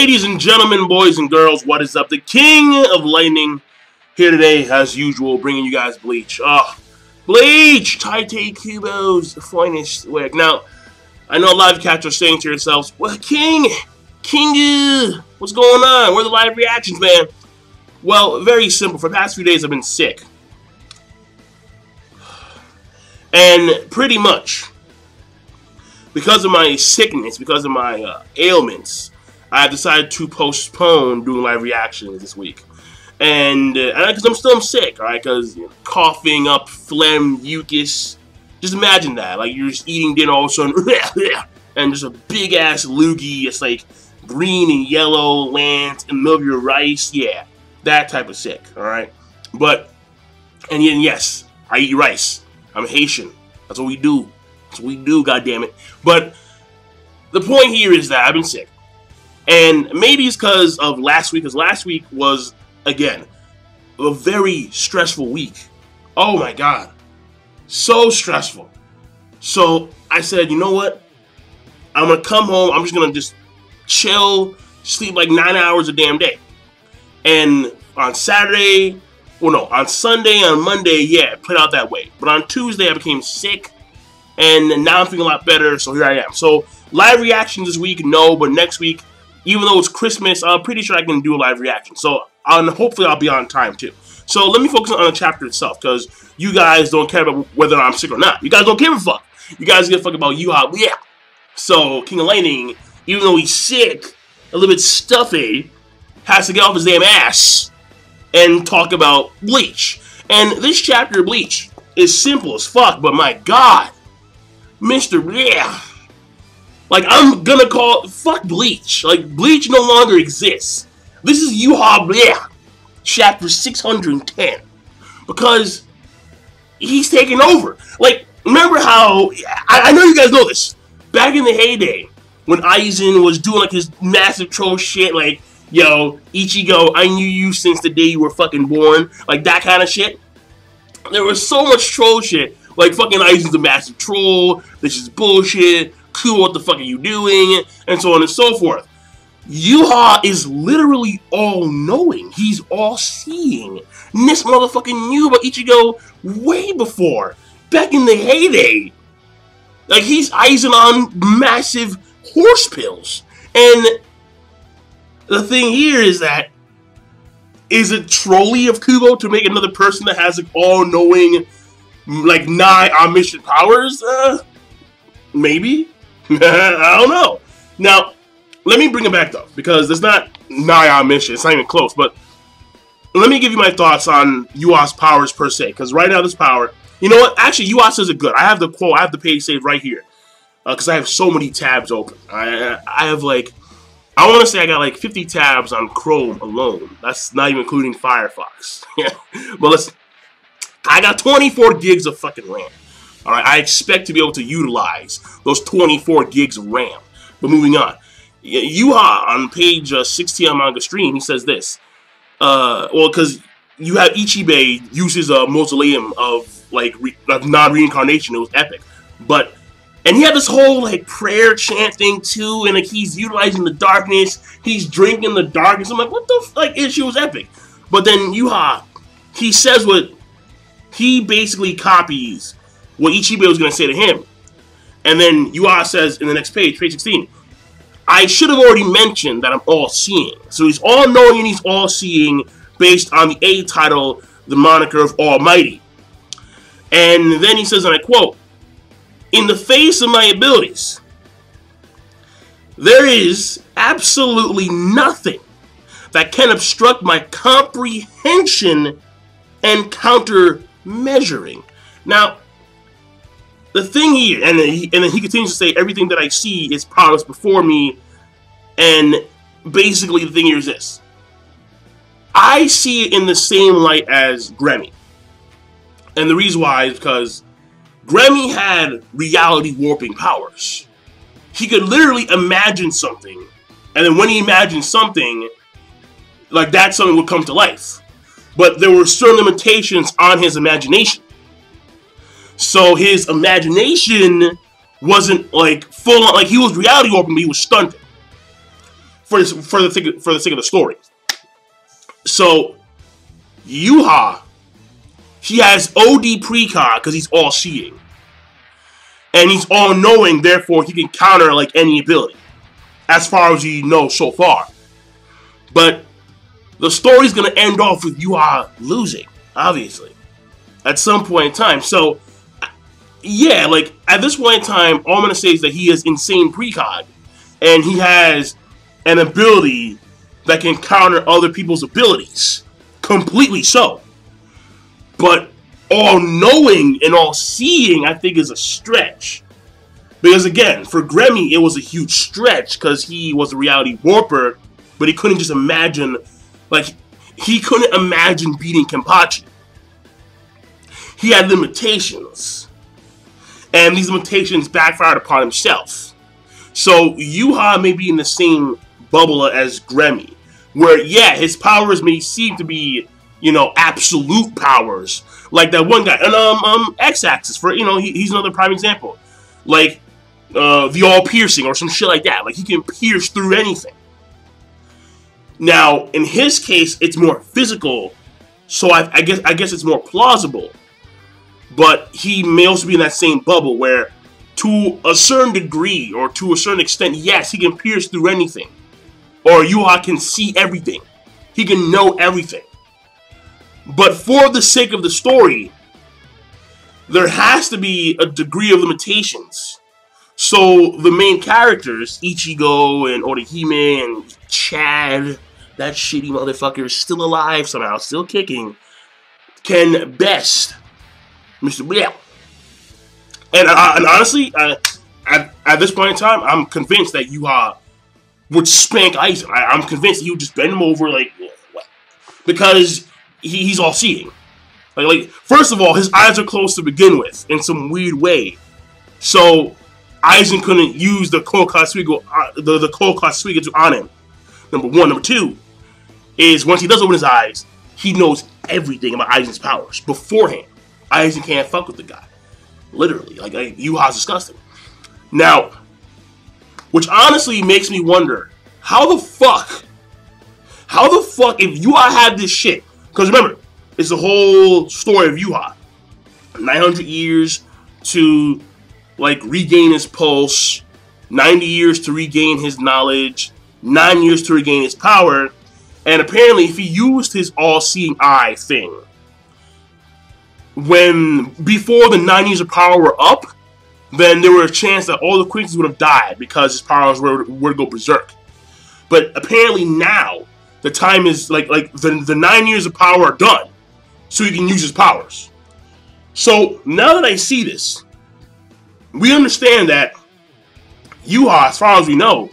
Ladies and gentlemen, boys and girls, what is up? The King of Lightning here today, as usual, bringing you guys Bleach. Bleach! Taite Kubo's finest work. Now, I know a lot of cats are saying to yourselves, well, King, what's going on? Where are the live reactions, man? Well, very simple. For the past few days, I've been sick. And pretty much, because of my sickness, because of my ailments, I decided to postpone doing live reactions this week. And because I'm still sick, alright? Because coughing up phlegm, mucus. Just imagine that. Like, you're just eating dinner all of a sudden, and just a big-ass loogie. It's like green and yellow lands in the middle of your rice. Yeah, that type of sick, alright? But, and yes, I eat rice. I'm Haitian. That's what we do. That's what we do, goddammit. But the point here is that I've been sick. And maybe it's because of last week, because last week was, again, a very stressful week. Oh my god. So stressful. So I said, you know what? I'm going to come home. I'm just going to just chill, sleep like 9 hours a damn day. And on Saturday, well, no, on Sunday, on Monday, yeah, it played out that way. But on Tuesday, I became sick. And now I'm feeling a lot better, so here I am. So live reactions this week, no, but next week, even though it's Christmas, I'm pretty sure I can do a live reaction. So hopefully I'll be on time too. So let me focus on the chapter itself, because you guys don't care about whether I'm sick or not. You guys don't give a fuck. You guys give a fuck about Yhwach. Yeah. So King of Lightning, even though he's sick, a little bit stuffy, has to get off his damn ass and talk about Bleach. And this chapter of Bleach is simple as fuck, but my god, Mr. Yeah. Like, I'm gonna call fuck Bleach. Like, Bleach no longer exists. This is Yhwach, chapter 610. Because he's taking over. Like, remember how, I know you guys know this. Back in the heyday, when Aizen was doing, like, his massive troll shit, like, yo, Ichigo, I knew you since the day you were fucking born. Like, that kind of shit. There was so much troll shit. Like, fucking Aizen's a massive troll. This is bullshit. Cool, what the fuck are you doing? And so on and so forth. Yhwach is literally all-knowing. He's all-seeing. And this motherfucking knew about Ichigo way before. Back in the heyday. Like, he's Aizen on massive horse pills. And the thing here is that, is it trolly of Kubo to make another person that has, like, all-knowing, like, nigh omniscient powers? Maybe? I don't know. Now, let me bring it back though, because it's not nigh omniscient. It's not even close. But let me give you my thoughts on Yhwach's powers per se. Because right now, this power, you know what? Actually, Yhwach says it good. I have the quote. I have the page saved right here, because I have so many tabs open. I have like, I want to say I got like 50 tabs on Chrome alone. That's not even including Firefox. But I got 24 gigs of fucking RAM. Alright, I expect to be able to utilize those 24 gigs of RAM. But moving on. Yhwach, on page 16 on Manga Stream, he says this. Well, because you have Ichibei uses a mausoleum of, like, non-reincarnation. It was epic. But, and he had this whole, like, prayer chant thing, too. And, like, he's utilizing the darkness. He's drinking the darkness. I'm like, what the, like, issue was epic. But then Yhwach, he says what, he basically copies what Ichibei was going to say to him. And then Yhwach says in the next page, page 16, I should have already mentioned that I'm all-seeing. So he's all-knowing and he's all-seeing based on the A title, the moniker of Almighty. And then he says, and I quote, in the face of my abilities, there is absolutely nothing that can obstruct my comprehension and counter-measuring. Now, the thing here, and then he continues to say, everything that I see is promised before me, and basically the thing here is this. I see it in the same light as Gremmy. And the reason why is because Gremmy had reality warping powers. He could literally imagine something, and then when he imagined something, like that something would come to life. But there were certain limitations on his imagination. So his imagination wasn't like full on, like he was reality warping, but he was stunted. for the sake of the story. So Yhwach, he has OD precog because he's all-seeing. And he's all-knowing, therefore he can counter like any ability. As far as you know so far. But the story's gonna end off with Yhwach losing, obviously. At some point in time. So yeah, like at this point in time, all I'm gonna say is that he has insane precog. And he has an ability that can counter other people's abilities. Completely so. But all-knowing and all-seeing, I think, is a stretch. Because, again, for Gremmy, it was a huge stretch because he was a reality warper, but he couldn't just imagine, like, he couldn't imagine beating Kenpachi. He had limitations. And these limitations backfired upon himself. So, Yhwach may be in the same bubble as Gremmy, where, yeah, his powers may seem to be, you know, absolute powers. Like that one guy, and X-Axis, for, you know, he's another prime example. Like, the all-piercing or some shit like that. Like, he can pierce through anything. Now, in his case, it's more physical, so I guess it's more plausible. But he may also be in that same bubble where, to a certain degree, or to a certain extent, yes, he can pierce through anything. Or Yhwach can see everything. He can know everything. But for the sake of the story, there has to be a degree of limitations. So the main characters, Ichigo and Orihime and Chad, that shitty motherfucker is still alive somehow, still kicking, can best Mr. Bleach. And honestly, at this point in time, I'm convinced that Yhwach would spank Aizen. I'm convinced he would just bend him over, like, what? Because he's all-seeing. Like, first of all, his eyes are closed to begin with, in some weird way. So, Aizen couldn't use the Koukatsuigatsu on him. Number one. Number two is, once he does open his eyes, he knows everything about Aizen's powers beforehand. Aizen can't fuck with the guy. Literally. Like Yhwach's disgusting. Now, which honestly makes me wonder, how the fuck, if Yhwach had this shit, because remember, it's the whole story of Yhwach. 900 years to, like, regain his pulse, 90 years to regain his knowledge, 9 years to regain his power, and apparently if he used his all-seeing eye thing, before the 9 years of power were up, then there was a chance that all the Quincy's would have died because his powers were to go berserk. But apparently now, the time is, like the 9 years of power are done, so he can use his powers. So, now that I see this, we understand that Yhwach, as far as we know,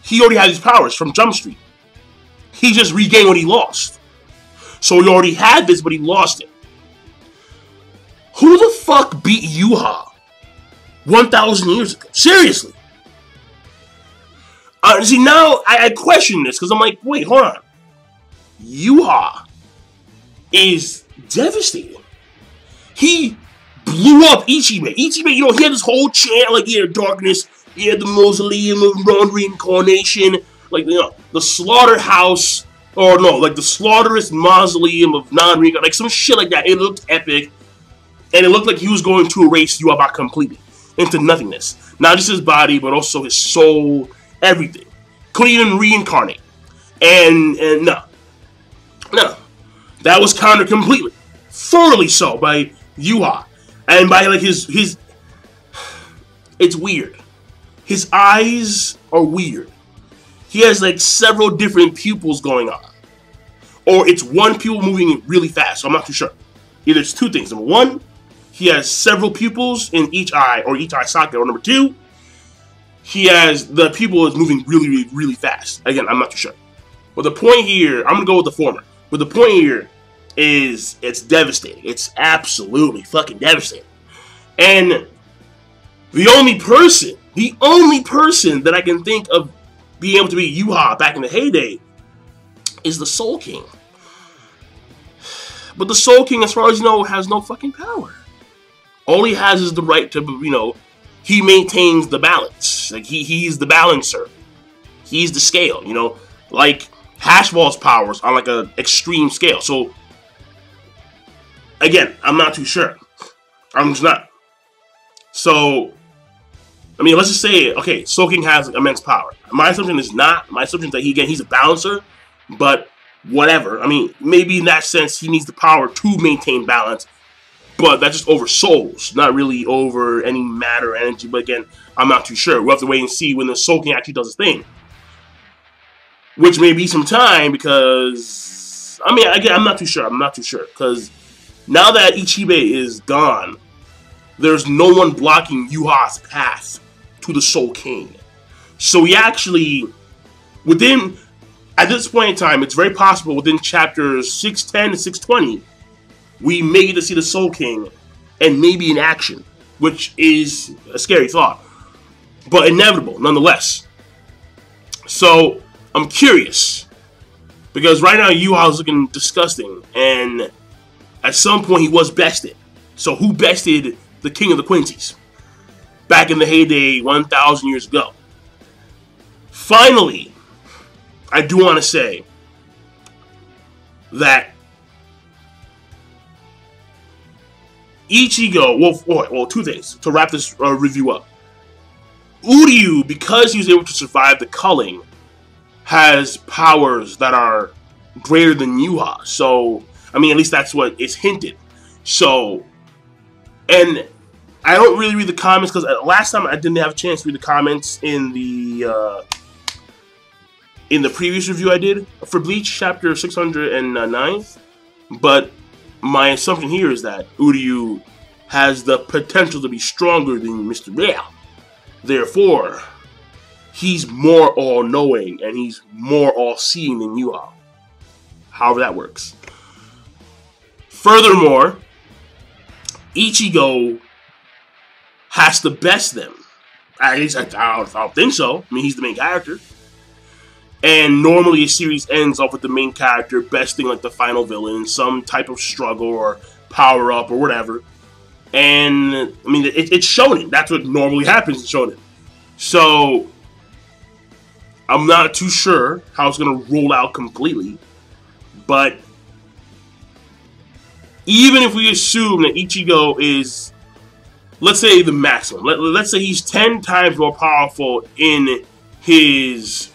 he already had his powers from Jump Street. He just regained what he lost. So he already had this, but he lost it. Who the fuck beat Yhwach 1,000 years ago? Seriously. See, now I question this, because I'm like, wait, hold on. Yhwach is devastating. He blew up Ichibe. Ichibe, you know, he had this whole chant, like, yeah, darkness, yeah, the mausoleum of reincarnation, like, you know, the slaughterhouse, or no, like the slaughterous mausoleum of non-reincarnation, like some shit like that. It looked epic, and it looked like he was going to erase Yhwach completely into nothingness. Not just his body, but also his soul, everything. Couldn't even reincarnate. And no. That was countered completely. Thoroughly so by Yhwach. And by, like, his... It's weird. His eyes are weird. He has, like, several different pupils going on. Or it's one pupil moving really fast, so I'm not too sure. Either it's two things. Number one, he has several pupils in each eye, or each eye socket. Or number two, he has, the pupil is moving really, really, really fast. Again, I'm not too sure. But the point here, I'm going to go with the former. But the point here is, it's devastating. It's absolutely fucking devastating. And the only person that I can think of being able to beat Yhwach back in the heyday is the Soul King. But the Soul King, as far as you know, has no fucking power. All he has is the right to, you know, he maintains the balance. Like, he's the balancer. He's the scale, you know, like Hashball's powers on like a extreme scale. So again, I'm not too sure. I'm just not. So I mean, let's just say, okay, Soul King has immense power. My assumption is not. My assumption is that he's a balancer, but whatever. I mean, maybe in that sense, he needs the power to maintain balance, but that's just over souls, not really over any matter or energy. But again, I'm not too sure. We'll have to wait and see when the Soul King actually does his thing, which may be some time because, I mean, again, I'm not too sure. I'm not too sure because now that Ichibe is gone, there's no one blocking Yhwach's path to the Soul King. So he actually, within, at this point in time, it's very possible within chapters 610 to 620, we may get to see the Soul King and maybe in action, which is a scary thought, but inevitable nonetheless. So I'm curious because right now Yhwach is looking disgusting, and at some point he was bested. So who bested the King of the Quincies back in the heyday 1,000 years ago? Finally, I do want to say that Ichigo, well, two things to wrap this review up. Uryu, because he was able to survive the culling, has powers that are greater than Yhwach. So, I mean, at least that's what is hinted. So, and I don't really read the comments because last time I didn't have a chance to read the comments in the previous review I did for Bleach chapter 609. But my assumption here is that Uryu has the potential to be stronger than Mr. Real. Therefore, he's more all-knowing and he's more all-seeing than Yhwach. However that works. Furthermore, Ichigo has to best them. At least I don't think so. I mean, he's the main character. And normally a series ends off with the main character besting like the final villain in some type of struggle or power-up or whatever. And, I mean, it's shonen. That's what normally happens in shonen. So, I'm not too sure how it's going to roll out completely. But, even if we assume that Ichigo is, let's say, the maximum. Let's say he's 10 times more powerful in his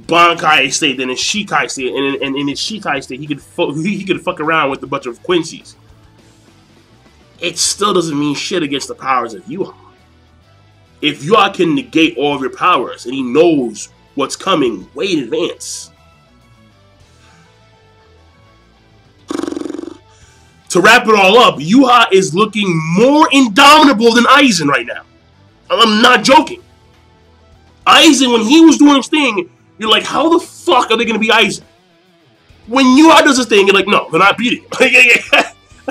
Bankai state than his Shikai state. And in his Shikai state, he could fuck around with a bunch of Quincy's. It still doesn't mean shit against the powers of Yhwach. If Yhwach can negate all of your powers, and he knows what's coming way in advance. To wrap it all up, Yhwach is looking more indomitable than Aizen right now. I'm not joking. Aizen, when he was doing his thing, you're like, how the fuck are they going to be Aizen? When Yhwach does his thing, you're like, no, they're not beating him.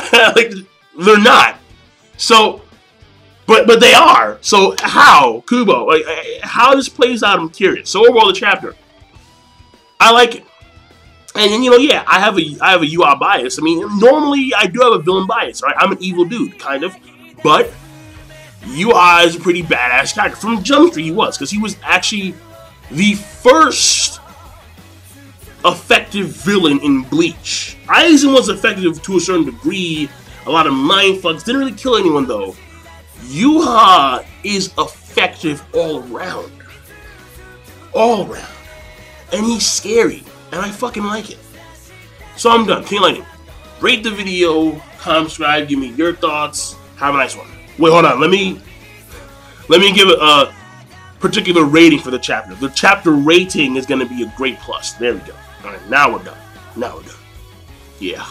Like, they're not. So, but they are. So how, Kubo? Like, how this plays out, I'm curious. So overall, the chapter, I like it. And you know, yeah, I have a Yhwach bias. I mean, normally I do have a villain bias, right? I'm an evil dude, kind of. But Yhwach is a pretty badass character. From Jump Street, he was, because he was actually the first effective villain in Bleach. Aizen was effective to a certain degree. A lot of mindfucks. Didn't really kill anyone, though. Yhwach is effective all around. All around. And he's scary. And I fucking like it. So I'm done. King Lightning. Rate the video. Comment, subscribe. Give me your thoughts. Have a nice one. Wait, hold on. Let me give it a particular rating for the chapter. The chapter rating is going to be a great plus. There we go. Alright, now we're done. Now we're done. Yeah.